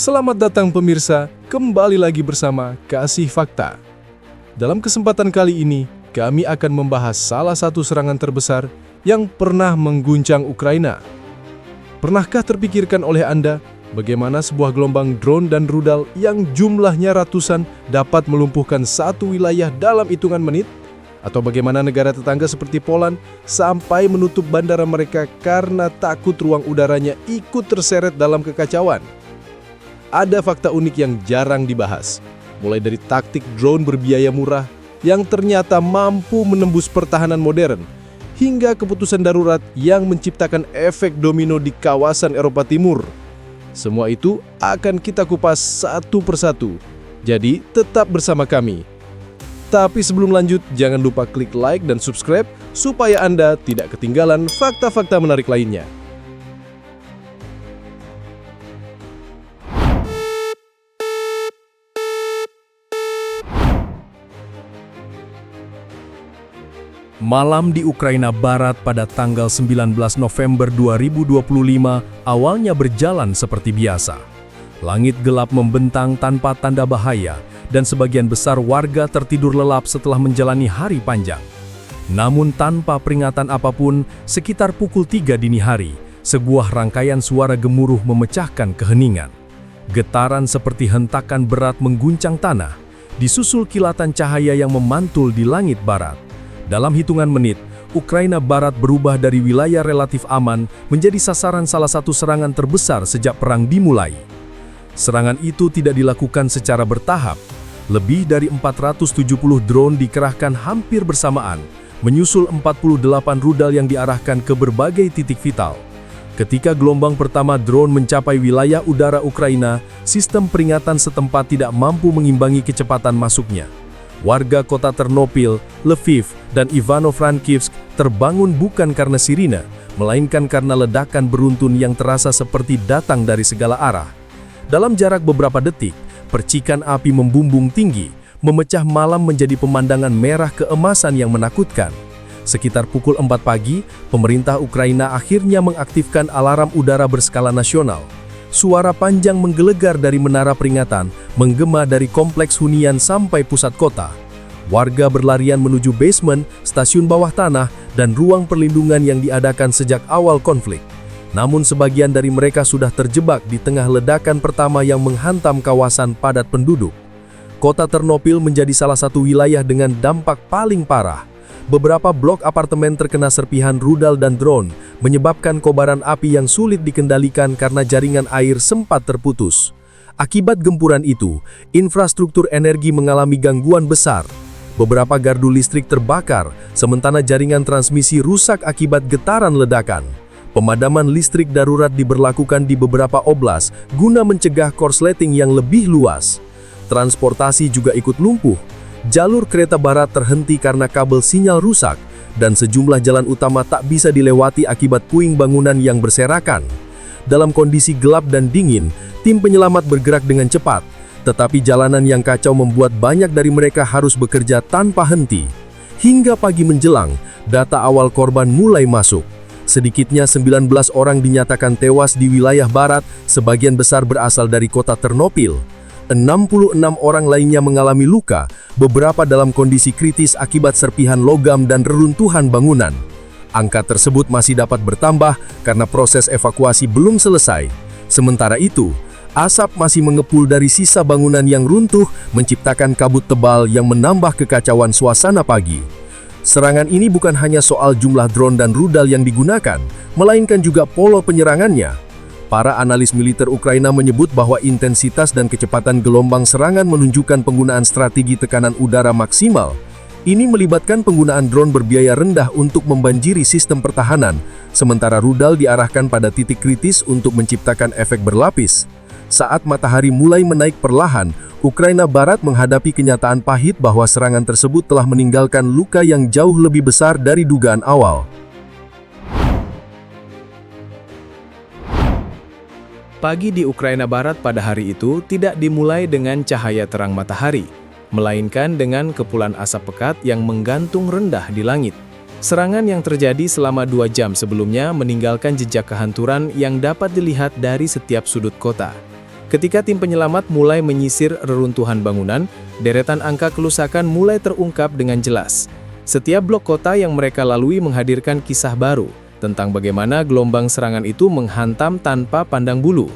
Selamat datang pemirsa, kembali lagi bersama Kasih Fakta. Dalam kesempatan kali ini, kami akan membahas salah satu serangan terbesar yang pernah mengguncang Ukraina. Pernahkah terpikirkan oleh Anda bagaimana sebuah gelombang drone dan rudal yang jumlahnya ratusan dapat melumpuhkan satu wilayah dalam hitungan menit? Atau bagaimana negara tetangga seperti Poland sampai menutup bandara mereka karena takut ruang udaranya ikut terseret dalam kekacauan? Ada fakta unik yang jarang dibahas, mulai dari taktik drone berbiaya murah yang ternyata mampu menembus pertahanan modern, hingga keputusan darurat yang menciptakan efek domino di kawasan Eropa Timur. Semua itu akan kita kupas satu persatu, jadi tetap bersama kami. Tapi sebelum lanjut, jangan lupa klik like dan subscribe supaya Anda tidak ketinggalan fakta-fakta menarik lainnya. Malam di Ukraina Barat pada tanggal 19 November 2025 awalnya berjalan seperti biasa. Langit gelap membentang tanpa tanda bahaya, dan sebagian besar warga tertidur lelap setelah menjalani hari panjang. Namun tanpa peringatan apapun, sekitar pukul 3 dini hari, sebuah rangkaian suara gemuruh memecahkan keheningan. Getaran seperti hentakan berat mengguncang tanah, disusul kilatan cahaya yang memantul di langit barat. Dalam hitungan menit, Ukraina Barat berubah dari wilayah relatif aman menjadi sasaran salah satu serangan terbesar sejak perang dimulai. Serangan itu tidak dilakukan secara bertahap. Lebih dari 470 drone dikerahkan hampir bersamaan, menyusul 48 rudal yang diarahkan ke berbagai titik vital. Ketika gelombang pertama drone mencapai wilayah udara Ukraina, sistem peringatan setempat tidak mampu mengimbangi kecepatan masuknya. Warga kota Ternopil, Lviv, dan Ivano-Frankivsk terbangun bukan karena sirine, melainkan karena ledakan beruntun yang terasa seperti datang dari segala arah. Dalam jarak beberapa detik, percikan api membumbung tinggi, memecah malam menjadi pemandangan merah keemasan yang menakutkan. Sekitar pukul 4 pagi, pemerintah Ukraina akhirnya mengaktifkan alarm udara berskala nasional. Suara panjang menggelegar dari menara peringatan, menggema dari kompleks hunian sampai pusat kota. Warga berlarian menuju basement, stasiun bawah tanah, dan ruang perlindungan yang diadakan sejak awal konflik. Namun sebagian dari mereka sudah terjebak di tengah ledakan pertama yang menghantam kawasan padat penduduk. Kota Ternopil menjadi salah satu wilayah dengan dampak paling parah. Beberapa blok apartemen terkena serpihan rudal dan drone, menyebabkan kobaran api yang sulit dikendalikan karena jaringan air sempat terputus. Akibat gempuran itu, infrastruktur energi mengalami gangguan besar. Beberapa gardu listrik terbakar, sementara jaringan transmisi rusak akibat getaran ledakan. Pemadaman listrik darurat diberlakukan di beberapa oblast guna mencegah korsleting yang lebih luas. Transportasi juga ikut lumpuh. Jalur kereta barat terhenti karena kabel sinyal rusak, dan sejumlah jalan utama tak bisa dilewati akibat puing bangunan yang berserakan. Dalam kondisi gelap dan dingin, tim penyelamat bergerak dengan cepat, tetapi jalanan yang kacau membuat banyak dari mereka harus bekerja tanpa henti. Hingga pagi menjelang, data awal korban mulai masuk. Sedikitnya 19 orang dinyatakan tewas di wilayah barat, sebagian besar berasal dari kota Ternopil. 66 orang lainnya mengalami luka, beberapa dalam kondisi kritis akibat serpihan logam dan reruntuhan bangunan. Angka tersebut masih dapat bertambah karena proses evakuasi belum selesai. Sementara itu, asap masih mengepul dari sisa bangunan yang runtuh, menciptakan kabut tebal yang menambah kekacauan suasana pagi. Serangan ini bukan hanya soal jumlah drone dan rudal yang digunakan, melainkan juga pola penyerangannya. Para analis militer Ukraina menyebut bahwa intensitas dan kecepatan gelombang serangan menunjukkan penggunaan strategi tekanan udara maksimal. Ini melibatkan penggunaan drone berbiaya rendah untuk membanjiri sistem pertahanan, sementara rudal diarahkan pada titik kritis untuk menciptakan efek berlapis. Saat matahari mulai menaik perlahan, Ukraina Barat menghadapi kenyataan pahit bahwa serangan tersebut telah meninggalkan luka yang jauh lebih besar dari dugaan awal. Pagi di Ukraina Barat pada hari itu tidak dimulai dengan cahaya terang matahari, melainkan dengan kepulan asap pekat yang menggantung rendah di langit. Serangan yang terjadi selama 2 jam sebelumnya meninggalkan jejak kehancuran yang dapat dilihat dari setiap sudut kota. Ketika tim penyelamat mulai menyisir reruntuhan bangunan, deretan angka kerusakan mulai terungkap dengan jelas. Setiap blok kota yang mereka lalui menghadirkan kisah baru tentang bagaimana gelombang serangan itu menghantam tanpa pandang bulu.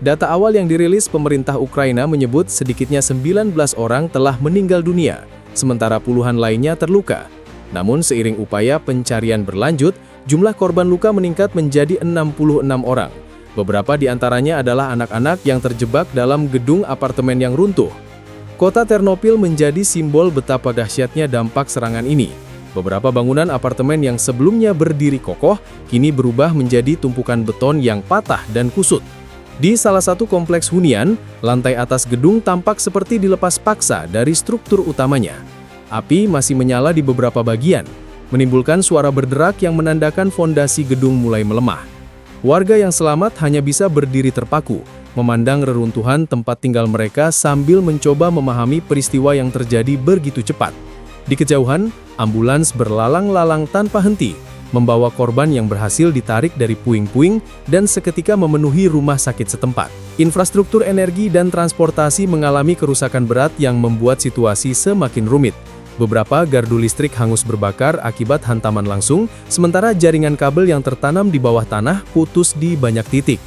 Data awal yang dirilis pemerintah Ukraina menyebut sedikitnya 19 orang telah meninggal dunia, sementara puluhan lainnya terluka. Namun seiring upaya pencarian berlanjut, jumlah korban luka meningkat menjadi 66 orang. Beberapa di antaranya adalah anak-anak yang terjebak dalam gedung apartemen yang runtuh. Kota Ternopil menjadi simbol betapa dahsyatnya dampak serangan ini. Beberapa bangunan apartemen yang sebelumnya berdiri kokoh, kini berubah menjadi tumpukan beton yang patah dan kusut. Di salah satu kompleks hunian, lantai atas gedung tampak seperti dilepas paksa dari struktur utamanya. Api masih menyala di beberapa bagian, menimbulkan suara berderak yang menandakan fondasi gedung mulai melemah. Warga yang selamat hanya bisa berdiri terpaku, memandang reruntuhan tempat tinggal mereka sambil mencoba memahami peristiwa yang terjadi begitu cepat. Di kejauhan, ambulans berlalang-lalang tanpa henti, membawa korban yang berhasil ditarik dari puing-puing dan seketika memenuhi rumah sakit setempat. Infrastruktur energi dan transportasi mengalami kerusakan berat yang membuat situasi semakin rumit. Beberapa gardu listrik hangus berbakar akibat hantaman langsung, sementara jaringan kabel yang tertanam di bawah tanah putus di banyak titik.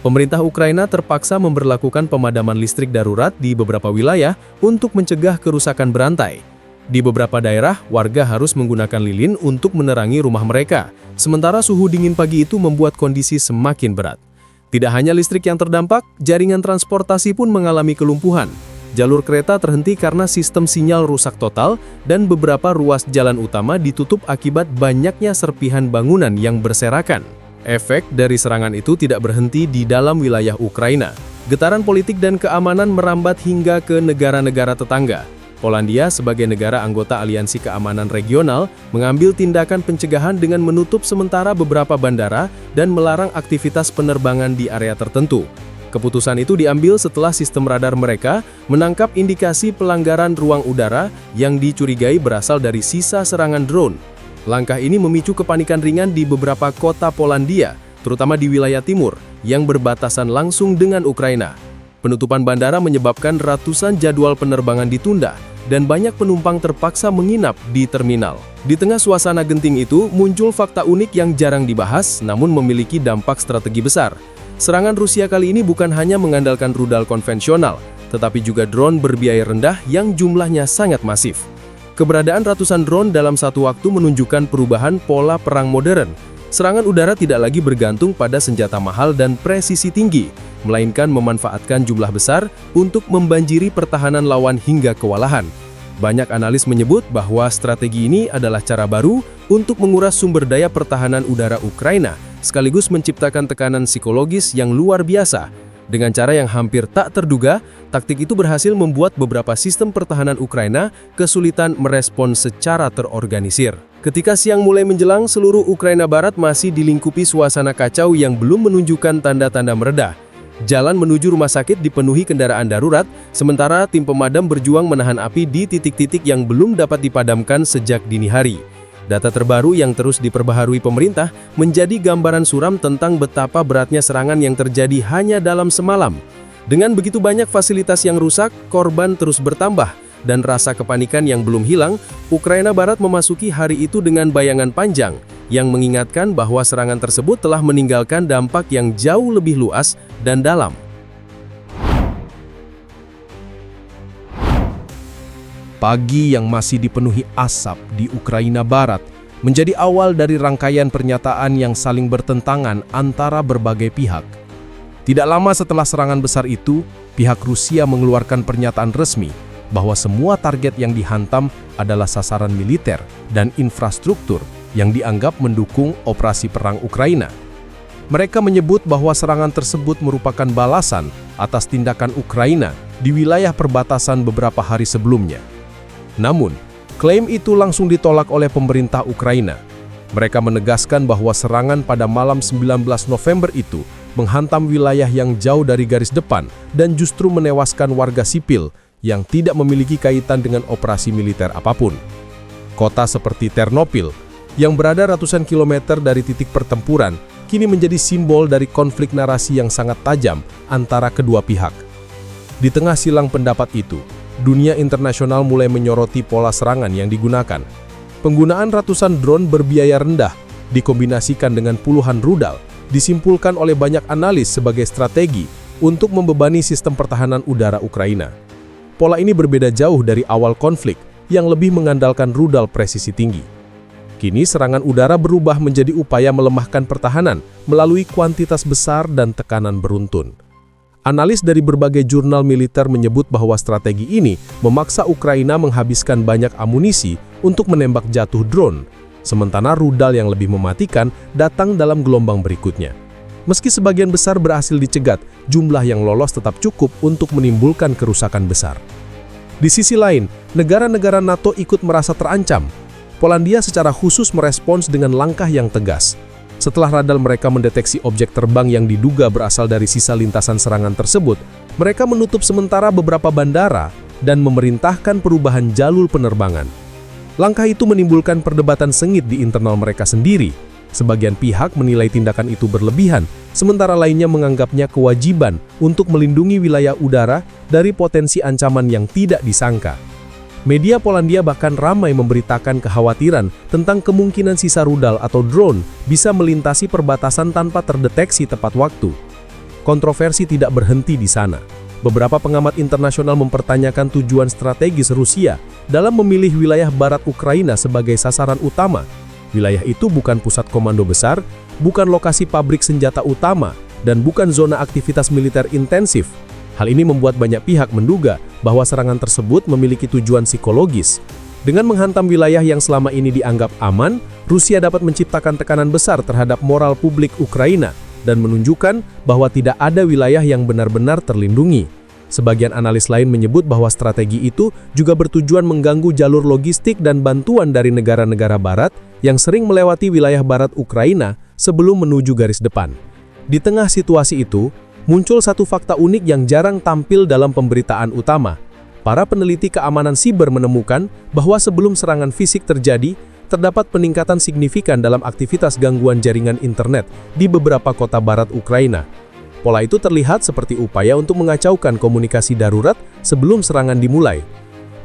Pemerintah Ukraina terpaksa memberlakukan pemadaman listrik darurat di beberapa wilayah untuk mencegah kerusakan berantai. Di beberapa daerah, warga harus menggunakan lilin untuk menerangi rumah mereka, sementara suhu dingin pagi itu membuat kondisi semakin berat. Tidak hanya listrik yang terdampak, jaringan transportasi pun mengalami kelumpuhan. Jalur kereta terhenti karena sistem sinyal rusak total dan beberapa ruas jalan utama ditutup akibat banyaknya serpihan bangunan yang berserakan. Efek dari serangan itu tidak berhenti di dalam wilayah Ukraina. Getaran politik dan keamanan merambat hingga ke negara-negara tetangga. Polandia sebagai negara anggota Aliansi Keamanan Regional mengambil tindakan pencegahan dengan menutup sementara beberapa bandara dan melarang aktivitas penerbangan di area tertentu. Keputusan itu diambil setelah sistem radar mereka menangkap indikasi pelanggaran ruang udara yang dicurigai berasal dari sisa serangan drone. Langkah ini memicu kepanikan ringan di beberapa kota Polandia, terutama di wilayah timur, yang berbatasan langsung dengan Ukraina. Penutupan bandara menyebabkan ratusan jadwal penerbangan ditunda, dan banyak penumpang terpaksa menginap di terminal. Di tengah suasana genting itu, muncul fakta unik yang jarang dibahas, namun memiliki dampak strategi besar. Serangan Rusia kali ini bukan hanya mengandalkan rudal konvensional, tetapi juga drone berbiaya rendah yang jumlahnya sangat masif. Keberadaan ratusan drone dalam satu waktu menunjukkan perubahan pola perang modern. Serangan udara tidak lagi bergantung pada senjata mahal dan presisi tinggi, melainkan memanfaatkan jumlah besar untuk membanjiri pertahanan lawan hingga kewalahan. Banyak analis menyebut bahwa strategi ini adalah cara baru untuk menguras sumber daya pertahanan udara Ukraina, sekaligus menciptakan tekanan psikologis yang luar biasa. Dengan cara yang hampir tak terduga, taktik itu berhasil membuat beberapa sistem pertahanan Ukraina kesulitan merespons secara terorganisir. Ketika siang mulai menjelang, seluruh Ukraina Barat masih dilingkupi suasana kacau yang belum menunjukkan tanda-tanda mereda. Jalan menuju rumah sakit dipenuhi kendaraan darurat, sementara tim pemadam berjuang menahan api di titik-titik yang belum dapat dipadamkan sejak dini hari. Data terbaru yang terus diperbaharui pemerintah menjadi gambaran suram tentang betapa beratnya serangan yang terjadi hanya dalam semalam. Dengan begitu banyak fasilitas yang rusak, korban terus bertambah, dan rasa kepanikan yang belum hilang, Ukraina Barat memasuki hari itu dengan bayangan panjang, yang mengingatkan bahwa serangan tersebut telah meninggalkan dampak yang jauh lebih luas dan dalam. Pagi yang masih dipenuhi asap di Ukraina Barat menjadi awal dari rangkaian pernyataan yang saling bertentangan antara berbagai pihak. Tidak lama setelah serangan besar itu, pihak Rusia mengeluarkan pernyataan resmi bahwa semua target yang dihantam adalah sasaran militer dan infrastruktur yang dianggap mendukung operasi perang Ukraina. Mereka menyebut bahwa serangan tersebut merupakan balasan atas tindakan Ukraina di wilayah perbatasan beberapa hari sebelumnya. Namun, klaim itu langsung ditolak oleh pemerintah Ukraina. Mereka menegaskan bahwa serangan pada malam 19 November itu menghantam wilayah yang jauh dari garis depan dan justru menewaskan warga sipil yang tidak memiliki kaitan dengan operasi militer apapun. Kota seperti Ternopil, yang berada ratusan kilometer dari titik pertempuran, kini menjadi simbol dari konflik narasi yang sangat tajam antara kedua pihak. Di tengah silang pendapat itu, dunia internasional mulai menyoroti pola serangan yang digunakan. Penggunaan ratusan drone berbiaya rendah dikombinasikan dengan puluhan rudal disimpulkan oleh banyak analis sebagai strategi untuk membebani sistem pertahanan udara Ukraina. Pola ini berbeda jauh dari awal konflik yang lebih mengandalkan rudal presisi tinggi. Kini serangan udara berubah menjadi upaya melemahkan pertahanan melalui kuantitas besar dan tekanan beruntun. Analis dari berbagai jurnal militer menyebut bahwa strategi ini memaksa Ukraina menghabiskan banyak amunisi untuk menembak jatuh drone, sementara rudal yang lebih mematikan datang dalam gelombang berikutnya. Meski sebagian besar berhasil dicegat, jumlah yang lolos tetap cukup untuk menimbulkan kerusakan besar. Di sisi lain, negara-negara NATO ikut merasa terancam. Polandia secara khusus merespons dengan langkah yang tegas. Setelah radar mereka mendeteksi objek terbang yang diduga berasal dari sisa lintasan serangan tersebut, mereka menutup sementara beberapa bandara dan memerintahkan perubahan jalur penerbangan. Langkah itu menimbulkan perdebatan sengit di internal mereka sendiri. Sebagian pihak menilai tindakan itu berlebihan, sementara lainnya menganggapnya kewajiban untuk melindungi wilayah udara dari potensi ancaman yang tidak disangka. Media Polandia bahkan ramai memberitakan kekhawatiran tentang kemungkinan sisa rudal atau drone bisa melintasi perbatasan tanpa terdeteksi tepat waktu. Kontroversi tidak berhenti di sana. Beberapa pengamat internasional mempertanyakan tujuan strategis Rusia dalam memilih wilayah barat Ukraina sebagai sasaran utama. Wilayah itu bukan pusat komando besar, bukan lokasi pabrik senjata utama, dan bukan zona aktivitas militer intensif. Hal ini membuat banyak pihak menduga bahwa serangan tersebut memiliki tujuan psikologis. Dengan menghantam wilayah yang selama ini dianggap aman, Rusia dapat menciptakan tekanan besar terhadap moral publik Ukraina dan menunjukkan bahwa tidak ada wilayah yang benar-benar terlindungi. Sebagian analis lain menyebut bahwa strategi itu juga bertujuan mengganggu jalur logistik dan bantuan dari negara-negara barat yang sering melewati wilayah barat Ukraina sebelum menuju garis depan. Di tengah situasi itu, muncul satu fakta unik yang jarang tampil dalam pemberitaan utama. Para peneliti keamanan siber menemukan bahwa sebelum serangan fisik terjadi, terdapat peningkatan signifikan dalam aktivitas gangguan jaringan internet di beberapa kota barat Ukraina. Pola itu terlihat seperti upaya untuk mengacaukan komunikasi darurat sebelum serangan dimulai.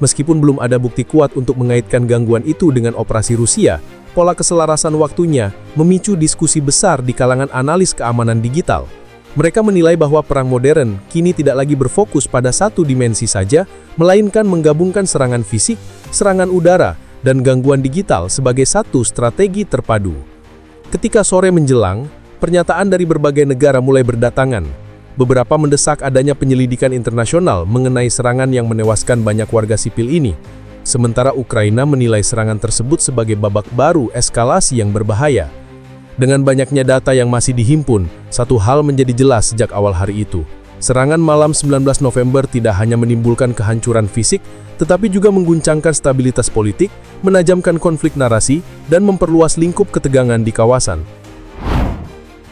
Meskipun belum ada bukti kuat untuk mengaitkan gangguan itu dengan operasi Rusia, pola keselarasan waktunya memicu diskusi besar di kalangan analis keamanan digital. Mereka menilai bahwa perang modern kini tidak lagi berfokus pada satu dimensi saja, melainkan menggabungkan serangan fisik, serangan udara, dan gangguan digital sebagai satu strategi terpadu. Ketika sore menjelang, pernyataan dari berbagai negara mulai berdatangan. Beberapa mendesak adanya penyelidikan internasional mengenai serangan yang menewaskan banyak warga sipil ini. Sementara Ukraina menilai serangan tersebut sebagai babak baru eskalasi yang berbahaya. Dengan banyaknya data yang masih dihimpun, satu hal menjadi jelas sejak awal hari itu. Serangan malam 19 November tidak hanya menimbulkan kehancuran fisik, tetapi juga mengguncangkan stabilitas politik, menajamkan konflik narasi, dan memperluas lingkup ketegangan di kawasan.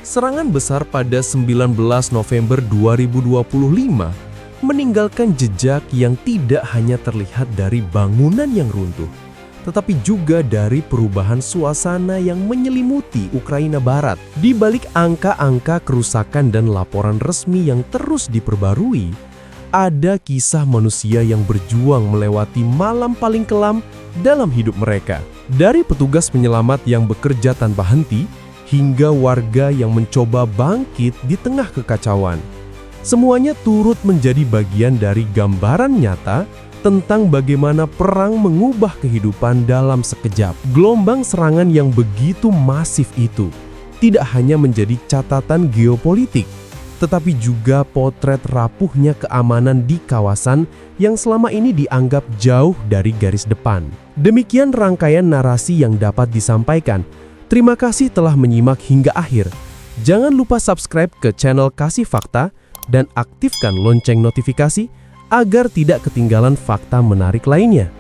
Serangan besar pada 19 November 2025 meninggalkan jejak yang tidak hanya terlihat dari bangunan yang runtuh, tetapi juga dari perubahan suasana yang menyelimuti Ukraina Barat. Di balik angka-angka kerusakan dan laporan resmi yang terus diperbarui, ada kisah manusia yang berjuang melewati malam paling kelam dalam hidup mereka. Dari petugas penyelamat yang bekerja tanpa henti, hingga warga yang mencoba bangkit di tengah kekacauan. Semuanya turut menjadi bagian dari gambaran nyata tentang bagaimana perang mengubah kehidupan dalam sekejap. Gelombang serangan yang begitu masif itu tidak hanya menjadi catatan geopolitik, tetapi juga potret rapuhnya keamanan di kawasan yang selama ini dianggap jauh dari garis depan. Demikian rangkaian narasi yang dapat disampaikan. Terima kasih telah menyimak hingga akhir. Jangan lupa subscribe ke channel Kasih Fakta dan aktifkan lonceng notifikasi agar tidak ketinggalan fakta menarik lainnya.